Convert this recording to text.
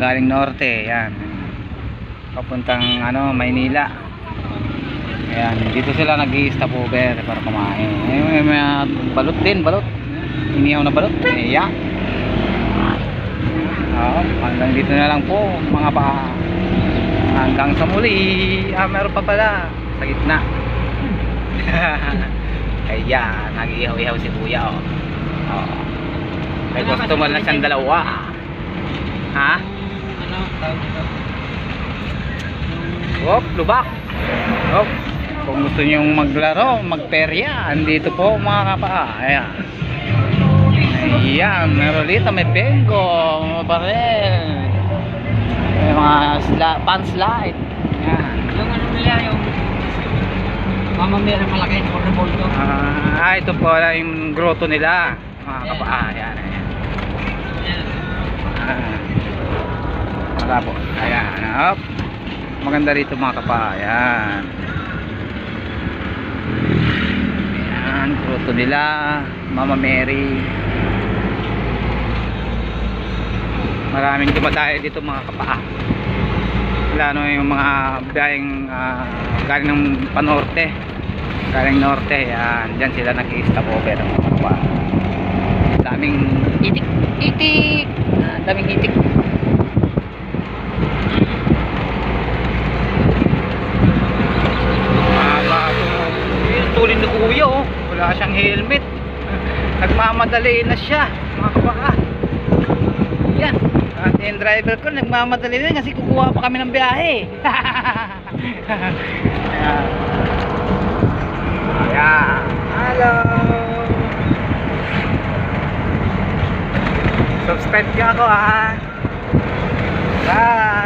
galing norte, yan. Papuntang Maynila. Ayan, dito sila nag-i-stop over para kumain. May balot din, balot. Inihaw na balot. Ayan. Hanggang dito na lang po mga pa. Hanggang sa muli. Meron pa pala sa gitna. Ayan, nag-ihaw-ihaw si kuya. May customer na siyang dalawa. Ha? Lubak. Kung gusto nyo maglaro, magperya, andito po mga kapa. Ayan. Ayan, meron dito, may bengo, may barel, may mga pan slide. Ayan. Yung nila, yung Mama Mary malaki, portable to. Ito po yung grotto nila mga kapa. Ayan, ayan. Wala po. Ayan, maganda rito mga kapa. Ayan. Ayan, grotto nila Mama Mary. Maraming dumadayo dito mga kapa. Lalo yung mga biyaheng galing ng panorte, galing norte. Ayan, dyan sila nag-i-stop over mga kapa. Daming itik, daming itik. Tulin ni kuya, wala siyang helmet, nagmamadali na siya mga kabaka. Yan, at yung driver ko nagmamadali na kasi kukuha pa kami ng biyahe. Ayan, hello, subscribe ka ako. Bye.